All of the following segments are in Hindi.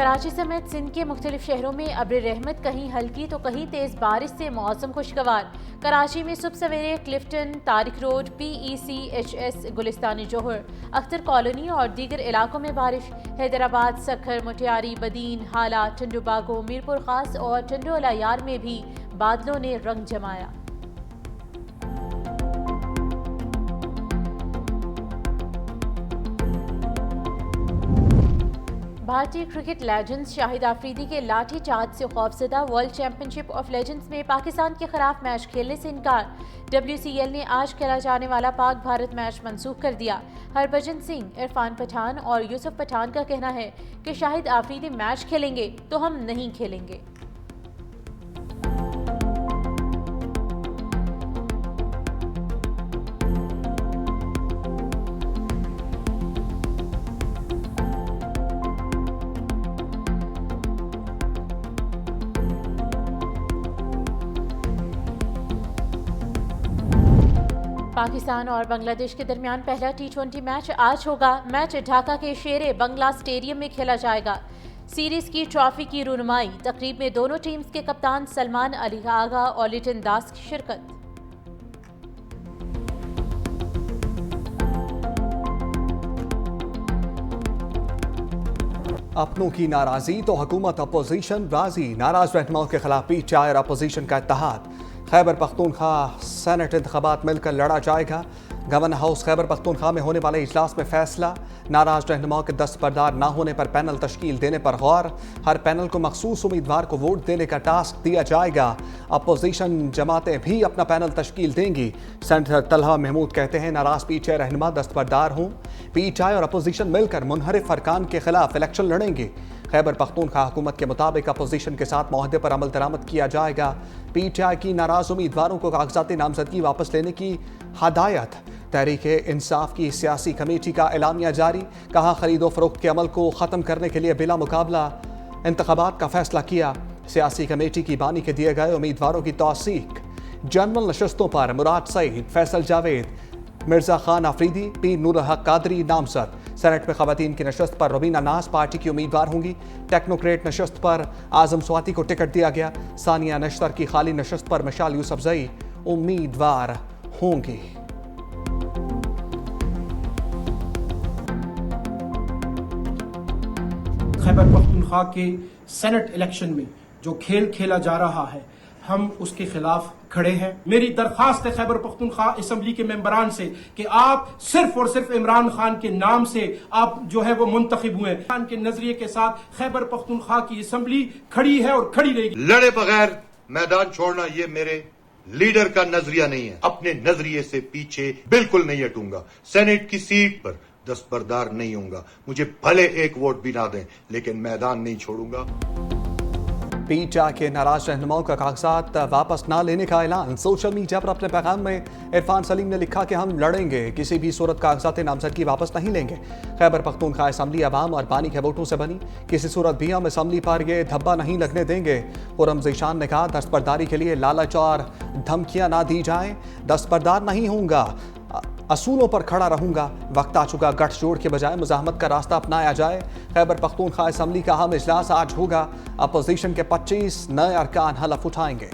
कराची समेत सिंध के मुख्तलिफ शहरों में अब्र रहमत कहीं हल्की तो कहीं तेज बारिश से मौसम खुशगवार। कराची में सुबह सवेरे क्लिफ्टन, तारिक रोड, PECHS, गुलिस्तानी जोहर, अख्तर कॉलोनी और दीगर इलाकों में बारिश। हैदराबाद, सखर, मुटियारी, बदीन, हाला, टंडुबागो, मीरपुर खास और टंडोलायार में भी बादलों ने रंग जमाया। भारतीय क्रिकेट लेजेंड्स शाहिद आफरीदी के लाठी चार्ज से खौफजदा। वर्ल्ड चैंपियनशिप ऑफ लेजेंड्स में पाकिस्तान के खिलाफ मैच खेलने से इनकार। WCL ने आज खेला जाने वाला पाक भारत मैच मंसूख कर दिया। हरभजन सिंह, इरफान पठान और यूसुफ पठान का कहना है कि शाहिद आफरीदी मैच खेलेंगे तो हम नहीं खेलेंगे। पाकिस्तान और बांग्लादेश के दरमियान पहला T20 मैच आज होगा। मैच ढाका के शेरे बंगला स्टेडियम में खेला जाएगा। सीरीज की ट्रॉफी की रुनुमाई तकरीब में दोनों टीम्स के कप्तान सलमान अली आगा और लिटन दास की शिरकत। अपनों की नाराजगी तो हुकूमत अपोजिशन राजी। नाराज रहनुमाओं के खिलाफ PTI और अपोजिशन का इत्तेहाद। खैबर पख्तूनख्वा सेनेट इंतखाबात मिलकर लड़ा जाएगा। गवर्नर हाउस खैबर पख्तूनख्वा में होने वाले इजलास में फैसला। नाराज रहनुमाओं के दस्तबरदार न होने पर पैनल तश्कील देने पर गौर। हर पैनल को मखसूस उम्मीदवार को वोट देने का टास्क दिया जाएगा। अपोजिशन जमातें भी अपना पैनल तश्कील देंगी। सेनेटर तलहा महमूद कहते हैं नाराज PTI रहनुमा दस्तबरदार हों। PTI और अपोजिशन मिलकर मुनहरिफ अरकान के खिलाफ इलेक्शन लड़ेंगे। खैबर पख्तूनख्वा हुकूमत के मुताबिक अपोजिशन के साथ मुआहदे पर अमल दरामद किया जाएगा। PTI की नाराज उम्मीदवारों को कागजाती नामजदगी वापस लेने की हदायत। तहरीक इंसाफ की सियासी कमेटी का एलामिया जारी। कहा खरीदो फरोख्त के अमल को ख़त्म करने के लिए बिला मुकाबला इंतखाबात का फैसला किया। सियासी कमेटी की बानी के दिए गए उम्मीदवारों की तौसीक। जनरल नशस्तों पर मुराद सईद, फैसल जावेद, मिर्जा खान आफरीदी, P नूर हक कादरी नामजद। सेनेट में खवातीन की नशस्त पर रवीना नाज पार्टी की उम्मीदवार होंगी। टेक्नोक्रेट नशस्त पर आजम स्वाति को टिकट दिया गया। सानिया नश्तर की खाली नशस्त पर मिशाल यूसुफजई उम्मीदवार होंगी। खैबर पख्तूनख्वा के सेनेट इलेक्शन में जो खेल खेला जा रहा है हम उसके खिलाफ खड़े हैं। मेरी दरखास्त है खैबर पख्तूनख्वा असम्बली के मेंबरान से कि आप सिर्फ और सिर्फ इमरान खान के नाम से आप जो है वो मुंतखब हुए। खान के नजरिए के साथ खैबर पख्तूनख्वा की असम्बली खड़ी है और खड़ी रहेगी। लड़े बगैर मैदान छोड़ना ये मेरे लीडर का नजरिया नहीं है। अपने नजरिए से पीछे बिल्कुल नहीं हटूंगा। सेनेट की सीट पर दस्तबरदार नहीं होऊंगा। मुझे भले एक वोट भी ना दें लेकिन मैदान नहीं छोड़ूंगा। PTI के नाराज रहनुमाओं का कागजात वापस ना लेने का ऐलान। सोशल मीडिया पर अपने पैगाम में इरफान सलीम ने लिखा कि हम लड़ेंगे, किसी भी सूरत कागजात नामजदगी वापस नहीं लेंगे। खैबर पख्तूनख्वा असम्बली अवाम और बानी के वोटों से बनी, किसी सूरत भी हम असम्बली पर यह धब्बा नहीं लगने देंगे। खुर्रम ज़ीशान ने कहा दस्तबरदारी के लिए लालच और धमकियां ना दी जाएं। दस्तबरदार नहीं होऊंगा, असूलों पर खड़ा रहूंगा। वक्त आ चुका गठजोड़ के बजाय मुजाहमत का रास्ता अपनाया जाए। खैबर पख्तूनख्वा असम्बली का अहम इजलास आज होगा। अपोजिशन के 25 नए अरकान हलफ उठाएंगे।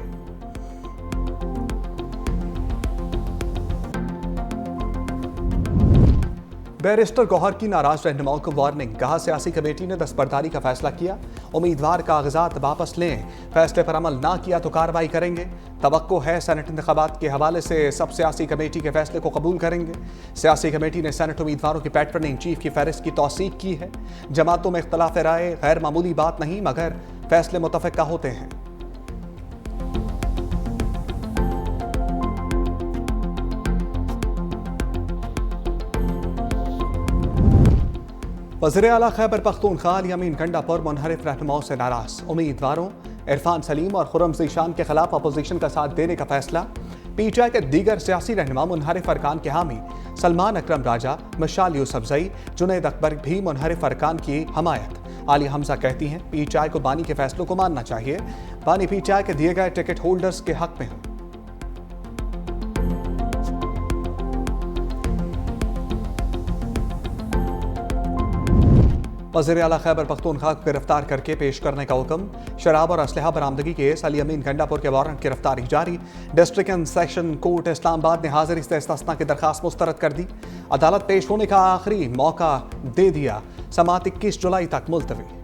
बैरिस्टर गौहर की नाराज रहनुमाओं को वार्निंग। कहा सियासी कमेटी ने दस्तबरदारी का फैसला किया, उम्मीदवार कागजात वापस लें। फैसले पर अमल ना किया तो कार्रवाई करेंगे। तवक्को है सेनेट इंतखाबात के हवाले से सब सियासी कमेटी के फैसले को कबूल करेंगे। सियासी कमेटी ने सेनेट उम्मीदवारों की पैटर्निंग चीफ की फहरिस्त की तौसीक की है। जमातों में इख्तलाफ राय गैर मामूली बात नहीं मगर फैसले मुतफ़िका होते हैं। वज़ीर आला खैबर पख्तूनख्वा यामीन गंडापुर मुनहरिफ रहनुमाओं से नाराज। उम्मीदवारों इरफान सलीम और खुर्रम ज़ीशान के खिलाफ अपोजिशन का साथ देने का फैसला। PTI के दीगर सियासी रहनुमा मुनहरिफ अरकान के हामी सलमान अकरम राजा, मिशाल यूसुफजई, जुनैद अकबर भी मुनहरिफ अरकान की हमायत। आलिया हमजा कहती हैं PTI को बानी के फैसलों को मानना चाहिए। बानी PTI के दिए गए टिकट होल्डर्स के हक में हैं। वज़ीर आला खैबर पख्तूनख्वा को गिरफ्तार करके पेश करने का हुक्म। शराब और असलहा बरामदगी केस अली अमीन गंडापुर के वारंट गिरफ्तारी जारी। District and section court Islamabad ने हाजिरी से इस्तिस्ना की दरखास्त मुस्तरद कर दी। अदालत पेश होने का आखिरी मौका दे दिया। समात 21 जुलाई तक मुलतवी।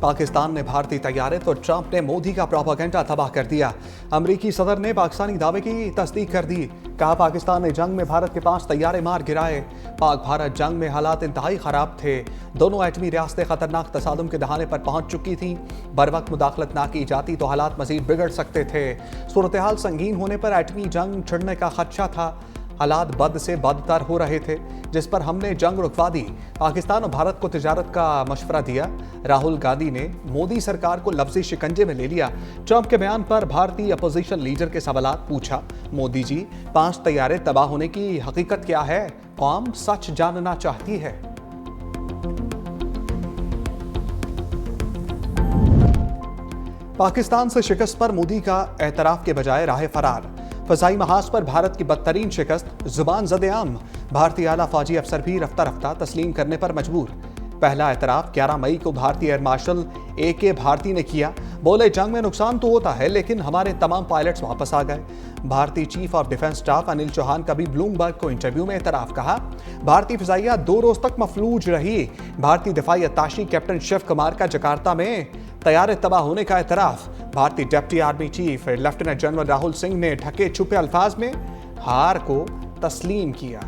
पाकिस्तान ने भारतीय तैयारे तो ट्रंप ने मोदी का प्रोपेगेंडा तबाह कर दिया। अमरीकी सदर ने पाकिस्तानी दावे की तस्दीक कर दी। कहा पाकिस्तान ने जंग में भारत के 5 तैयारे मार गिराए। पाक भारत जंग में हालात इंतहाई खराब थे। दोनों एटमी रियासतें खतरनाक तसादुम के दहाने पर पहुंच चुकी थीं। बर वक्त मुदाखलत ना की जाती तो हालात मजीद बिगड़ सकते थे। सूरत हाल संगीन होने पर एटमी जंग छिड़ने का खदशा था। हालात बद से बदतर हो रहे थे, जिस पर हमने जंग रुकवा दी। पाकिस्तान और भारत को तिजारत का मशवरा दिया। राहुल गांधी ने मोदी सरकार को लफ्जी शिकंजे में ले लिया। ट्रंप के बयान पर भारतीय अपोजिशन लीडर के सवालात पूछा। मोदी जी, 5 तैयारे तबाह होने की हकीकत क्या है? कौम सच जानना चाहती है। पाकिस्तान से शिकस्त पर मोदी का एतराफ के बजाय राह फरार। फजाई महाज पर भारत की बदतरीन शिकस्त, जुबान ज़द-ए-आम। भारतीय आला फौजी अफसर भी रफ्ता रफ्ता तस्लीम करने पर मजबूर। पहला एतराफ 11 मई को भारतीय एयर मार्शल A.K. भारती ने किया। बोले जंग में नुकसान तो होता है, लेकिन हमारे तमाम पायलट्स वापस आ गए। भारतीय chief of defence staff Anil Chauhan का भी ब्लूमबर्ग को इंटरव्यू में एतराफ। कहा भारतीय फिजाइया 2 रोज तक मफलूज रही। भारतीय दिफाई अत्ताशी कैप्टन शिव कुमार का जकार्ता में तैयारे तबाह होने का एतराफ। भारतीय deputy army chief lieutenant general Rahul Singh ने ढके छुपे अल्फाज में हार को तस्लीम किया।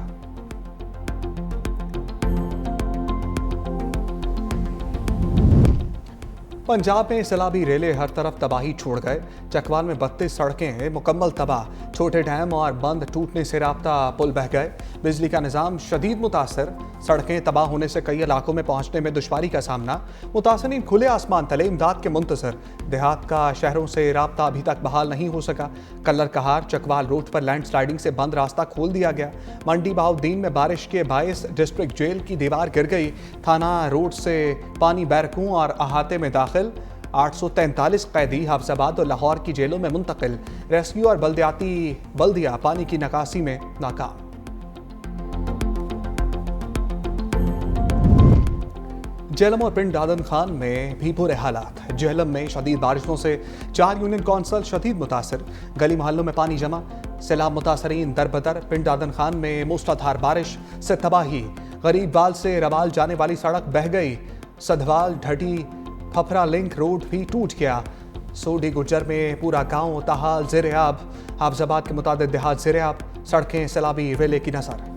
पंजाब में सैलाबी रेले हर तरफ तबाही छोड़ गए। चकवाल में 32 सड़कें मुकम्मल तबाह। छोटे डैम और बंद टूटने से राब्ता पुल बह गए। बिजली का निज़ाम शदीद मुतासर। सड़कें तबाह होने से कई इलाकों में पहुंचने में दुश्वारी का सामना। मुतासरीन खुले आसमान तले इमदाद के मुंतजर। देहात का शहरों से राब्ता अभी तक बहाल नहीं हो सका। कल्लर कहार चकवाल रोड पर लैंड स्लाइडिंग से बंद रास्ता खोल दिया गया। मंडी बाउद्दीन में बारिश के बायस डिस्ट्रिक्ट जेल की दीवार गिर गई। थाना रोड से पानी बैरकों और अहाते में दाखिल। 843 कैदी हफ्जाबाद और लाहौर की जेलों में मुंतकिल। रेस्क्यू और बल्दिया पानी की निकासी में नाकाम। जेहलम और पिंड दादन खान में भी बुरे हालात। जेहलम में शदीद बारिशों से 4 यूनियन कौंसल शदीद मुतासर। गली मोहल्लों में पानी जमा। सैलाब मुतासरीन दर बदर। पिंड दादन खान में मूसलाधार बारिश से तबाही। गरीब बाल से रवाल जाने वाली सड़क बह गई। सधवाल ढटी फफरा लिंक रोड भी टूट गया। सोडी गुज्जर में पूरा गांव ताहाल ज़ेर-ए-आब। हाफजाबाद के मुताबिक देहात ज़ेर-ए-आब। सड़कें सैलाबी रेले की नजर।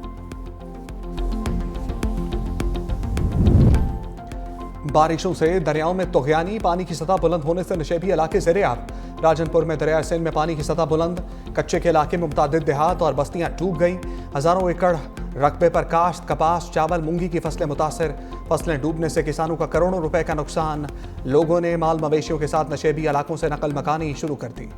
बारिशों से दरियाओं में तुग़यानी। पानी की सतह बुलंद होने से नशेबी इलाके ज़ेर-ए-आब। राजनपुर में दरिया सिंध में पानी की सतह बुलंद। कच्चे के इलाके में मुतादिद देहात और बस्तियां डूब गईं। हजारों एकड़ रकबे पर काश्त, कपास, चावल, मूंगी की फसलें मुतासर। फसलें डूबने से किसानों का करोड़ों रुपए का नुकसान। लोगों ने माल मवेशियों के साथ नशेबी इलाकों से नकल मकानी शुरू कर दी।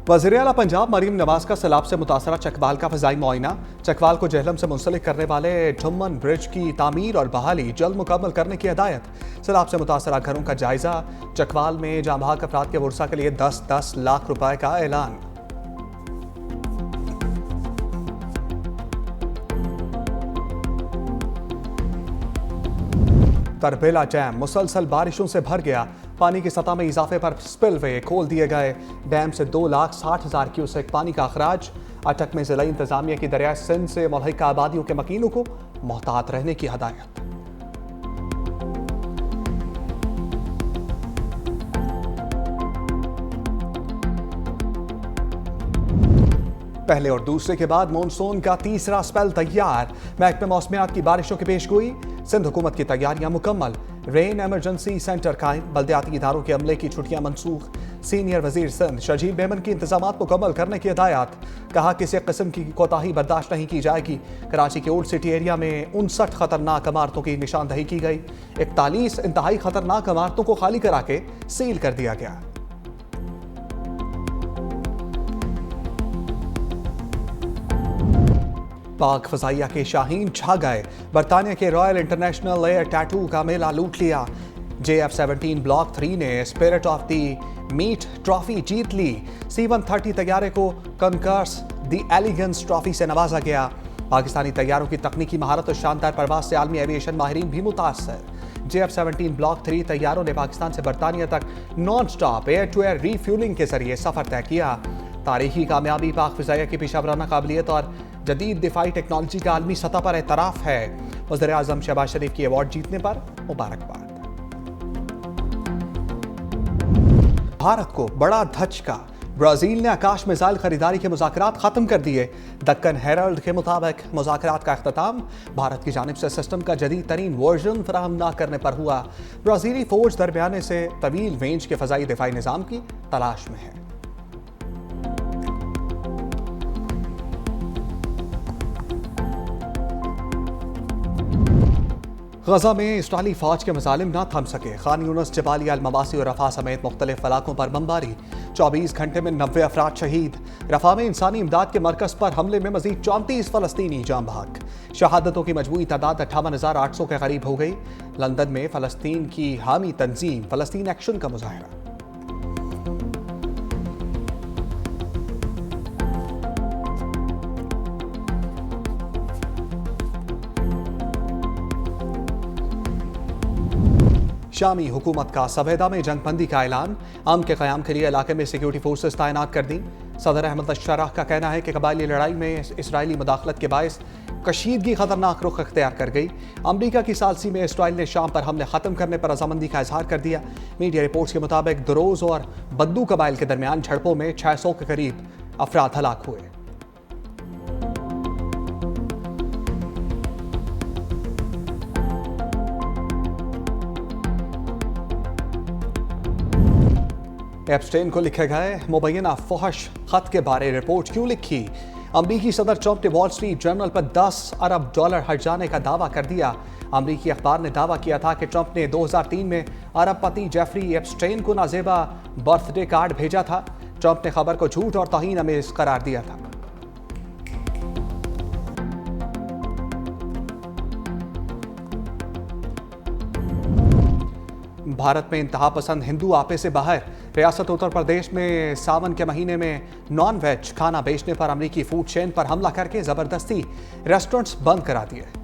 वज़ीर आला पंजाब मरीम नवाज का सैलाब से मुतासरा चकवाल का फ़ज़ाई मुआयना। चकवाल को जेहलम से मुंसलिक करने वाले ढुम्मन ब्रिज की तामीर और बहाली जल्द मुकम्मल करने की हिदायत। सैलाब से मुतासरा घरों का जायजा। चकवाल में जाँ बहक अफराद के वर्सा के लिए 10-10 लाख रुपए का ऐलान। तरबेला डैम मुसलसल बारिशों से भर गया। पानी की सतह में इजाफे पर स्पिलवे खोल दिए गए। डैम से 2,60,000 क्यूसेक पानी का अखराज। अटक में जिला इंतजामिया की दरिया सिंध से मुल्हिका आबादियों के मकीनों को मोहतात रहने की हदायत। पहले और दूसरे के बाद मॉनसून का तीसरा स्पेल तैयार। महकमे मौसमियात की बारिशों की पेशगोई। सिंध हुकूमत की तैयारियां मुकम्मल। रेन एमरजेंसी सेंटर कायम। बल्दियाती इदारों के अमले की छुट्टियां मनसूख। सीनियर वजीर सिंध शजील मेमन की इंतजामात मुकम्मल करने की हिदायत। कहा किसी किस्म की कोताही बर्दाश्त नहीं की जाएगी। कराची के ओल्ड सिटी एरिया में 59 खतरनाक इमारतों की निशानदही की गई। 41 इंतहाई खतरनाक इमारतों को खाली करा के सील कर दिया गया। पाक फजाइया के शाहीन छा गए। बरतानिया के रॉयल इंटरनेशनल एयर टैटू का मेला लूट लिया। JF-17 ब्लॉक 3 ने spirit of the meet trophy जीत ली। C-130 तैयारे को कॉन्कर्स द एलिगेंस ट्रॉफी से नवाजा गया। पाकिस्तानी तैयारों की तकनीकी महारत और शानदार परवाज से आलमी एविएशन माहिरीन भी मुतासर। JF-17 ब्लॉक 3 तैयारों ने पाकिस्तान से बरतानिया तक non stop air to air refuelling के जरिए सफर तय किया। तारीखी कामयाबी पाक फिजाइया की पेशावराना काबिलियत और जदीद दिफाई टेक्नोलॉजी का आलमी सतह पर एतराफ़ है। वज़ीर आज़म शहबाज शरीफ की अवार्ड जीतने पर मुबारकबाद। भारत को बड़ा धचका, ब्राजील ने आकाश मिसाइल खरीदारी के मुज़ाकरात खत्म कर दिए। दक्कन हेरल्ड के मुताबिक मुज़ाकरात का अख्ताम भारत की जानिब से सिस्टम का जदीद तरीन वर्जन फराहम न करने पर हुआ। ब्राज़ीली फौज दरमियाने से तवील रेंज के फ़ज़ाई दिफाई निज़ाम की तलाश में है। गजा में इस्राइली फौज के मजालिम न थम सके। खान यूनिस, जबालिया, अल-मवासी और रफा समेत मुख्तलिफ इलाकों पर बमबारी। 24 घंटे में 90 अफराद शहीद। रफा में इंसानी इमदाद के मरकज पर हमले में मजीद 34 फलस्तीनी जाम बहक। शहादतों की मजमूई तादाद 58,800 के करीब हो गई। लंदन में फलस्तीन की हामी तंजीम फलस्तीन एक्शन का मुजाहरा। शामी हुकूमत का सवेदा में जंगबंदी का ऐलान। अमन के क़याम के लिए इलाके में सिक्योरिटी फोर्सेस तैनात कर दी। सदर अहमद अशराह का कहना है कि कबायली लड़ाई में इसराइली मुदाखलत के बायस कशीदगी खतरनाक रुख अख्तियार कर गई। अमरीका की सालसी में इसराइल ने शाम पर हमले खत्म करने पर रजामंदी का इजहार कर दिया। मीडिया रिपोर्ट्स के मुताबिक दरोज और बद्दू कबाइल के दरमियान झड़पों में 600 के करीब अफराद हलाक हुए। एप्स्टेन को लिखे गए मुबैना फहश खत के बारे रिपोर्ट क्यों लिखी? अमरीकी सदर ट्रंप ने वॉल स्ट्रीट जर्नल पर $10 अरब हट जाने का दावा कर दिया। अमरीकी अखबार ने दावा किया था कि ट्रंप ने 2003 में अरबपति जेफरी एप्स्टेन को नाजेबा बर्थडे कार्ड भेजा था। ट्रंप ने खबर को झूठ और तौहीन आमेज करार दिया था। भारत में इंतहा पसंद हिंदू आपे से बाहर। रियासत उत्तर प्रदेश में सावन के महीने में नॉन वेज खाना बेचने पर अमरीकी फूड चेन पर हमला करके जबरदस्ती रेस्टोरेंट्स बंद करा दिए।